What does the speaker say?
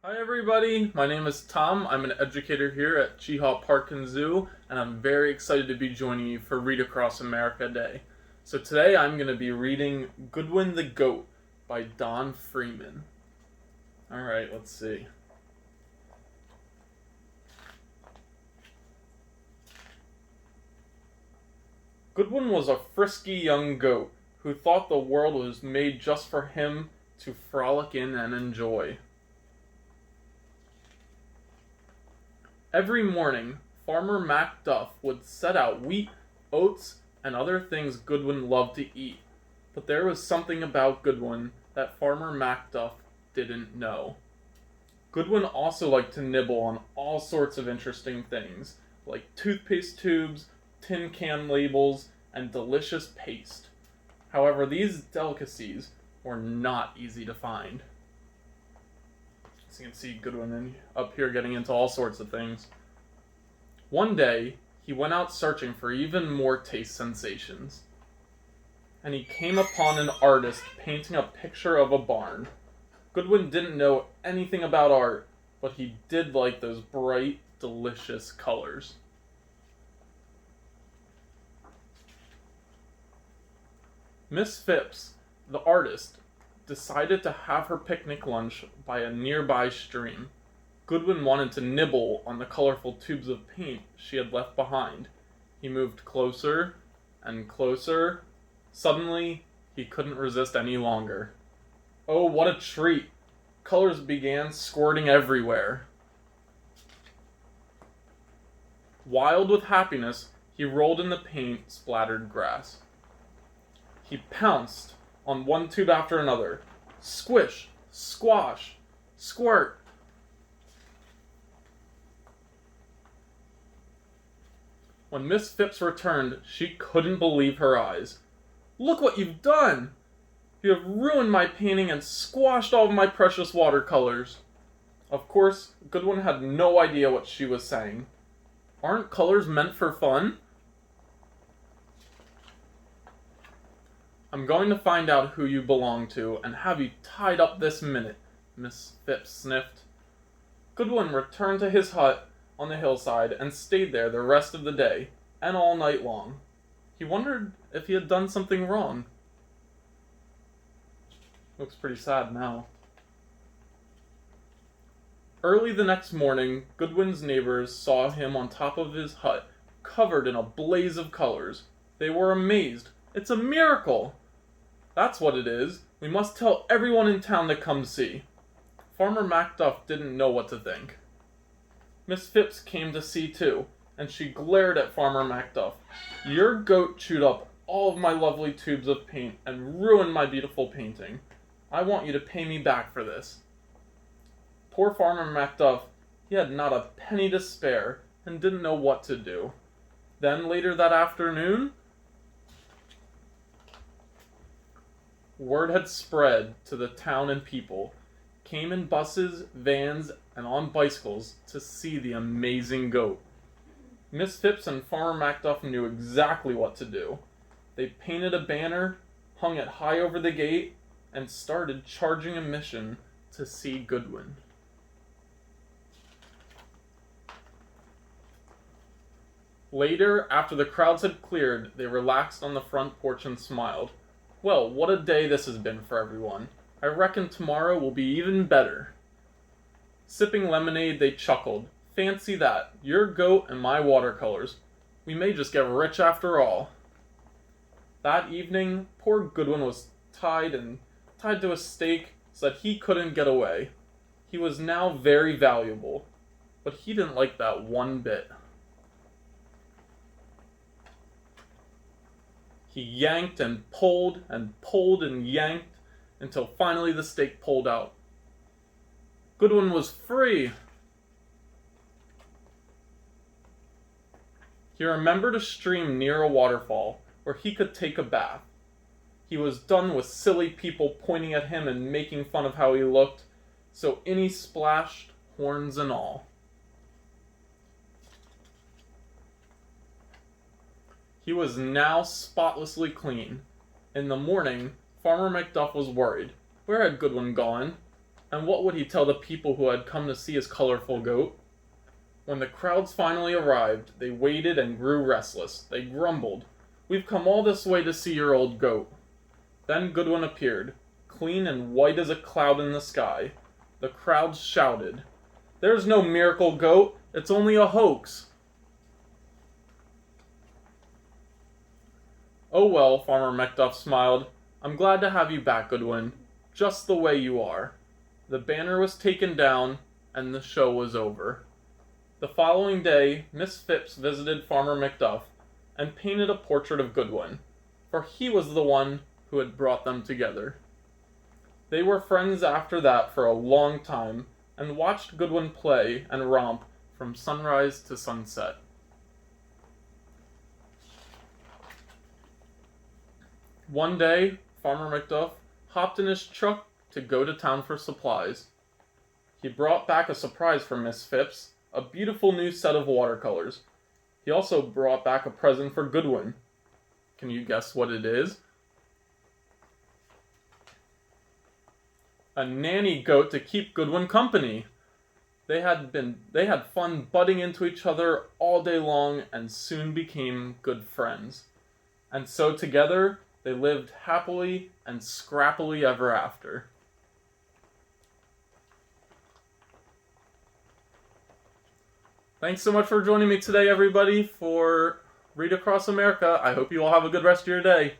Hi everybody, my name is Tom. I'm an educator here at Cheehaw Park and Zoo, and I'm very excited to be joining you for Read Across America Day. So today I'm going to be reading Goodwin the Goat by Don Freeman. Alright, let's see. Goodwin was a frisky young goat who thought the world was made just for him to frolic in and enjoy. Every morning, Farmer Mac Duff would set out wheat, oats, and other things Goodwin loved to eat. But there was something about Goodwin that Farmer Mac Duff didn't know. Goodwin also liked to nibble on all sorts of interesting things, like toothpaste tubes, tin can labels, and delicious paste. However, these delicacies were not easy to find. So you can see Goodwin up here getting into all sorts of things. One day, he went out searching for even more taste sensations. And he came upon an artist painting a picture of a barn. Goodwin didn't know anything about art, but he did like those bright, delicious colors. Miss Phipps, the artist, decided to have her picnic lunch by a nearby stream. Goodwin wanted to nibble on the colorful tubes of paint she had left behind. He moved closer and closer. Suddenly, he couldn't resist any longer. Oh, what a treat! Colors began squirting everywhere. Wild with happiness, he rolled in the paint-splattered grass. He pounced on one tube after another. Squish, squash, squirt. When Miss Phipps returned, she couldn't believe her eyes. "Look what you've done! You have ruined my painting and squashed all of my precious watercolors." Of course, Goodwin had no idea what she was saying. Aren't colors meant for fun? "I'm going to find out who you belong to and have you tied up this minute," Miss Phipps sniffed. Goodwin returned to his hut on the hillside and stayed there the rest of the day, and all night long. He wondered if he had done something wrong. Looks pretty sad now. Early the next morning, Goodwin's neighbors saw him on top of his hut, covered in a blaze of colors. They were amazed. "It's a miracle!" "That's what it is. We must tell everyone in town to come see." Farmer Macduff didn't know what to think. Miss Phipps came to see too, and she glared at Farmer Macduff. "Your goat chewed up all of my lovely tubes of paint and ruined my beautiful painting. I want you to pay me back for this." Poor Farmer Macduff, he had not a penny to spare and didn't know what to do. Then later that afternoon, word had spread to the town, and people came in buses, vans, and on bicycles to see the amazing goat. Miss Phipps and Farmer Macduff knew exactly what to do. They painted a banner, hung it high over the gate, and started charging admission to see Goodwin. Later, after the crowds had cleared, they relaxed on the front porch and smiled. "Well, what a day this has been for everyone. I reckon tomorrow will be even better." Sipping lemonade, they chuckled. "Fancy that, your goat and my watercolors. We may just get rich after all." That evening, poor Goodwin was tied to a stake so that he couldn't get away. He was now very valuable, but he didn't like that one bit. He yanked and pulled and yanked until finally the stake pulled out. Goodwin was free! He remembered a stream near a waterfall where he could take a bath. He was done with silly people pointing at him and making fun of how he looked, so in he splashed, horns and all. He was now spotlessly clean. In the morning, Farmer Macduff was worried. Where had Goodwin gone? And what would he tell the people who had come to see his colorful goat? When the crowds finally arrived, they waited and grew restless. They grumbled, "We've come all this way to see your old goat." Then Goodwin appeared, clean and white as a cloud in the sky. The crowds shouted, "There's no miracle goat, it's only a hoax." "Oh well," Farmer Macduff smiled. "I'm glad to have you back, Goodwin, just the way you are." The banner was taken down, and the show was over. The following day, Miss Phipps visited Farmer Macduff and painted a portrait of Goodwin, for he was the one who had brought them together. They were friends after that for a long time, and watched Goodwin play and romp from sunrise to sunset. One day, Farmer Macduff hopped in his truck to go to town for supplies. He brought back a surprise for Miss Phipps, a beautiful new set of watercolors. He also brought back a present for Goodwin. Can you guess what it is? A nanny goat to keep Goodwin company. They had fun butting into each other all day long and soon became good friends. And so together they lived happily and scrappily ever after. Thanks so much for joining me today, everybody, for Read Across America. I hope you all have a good rest of your day.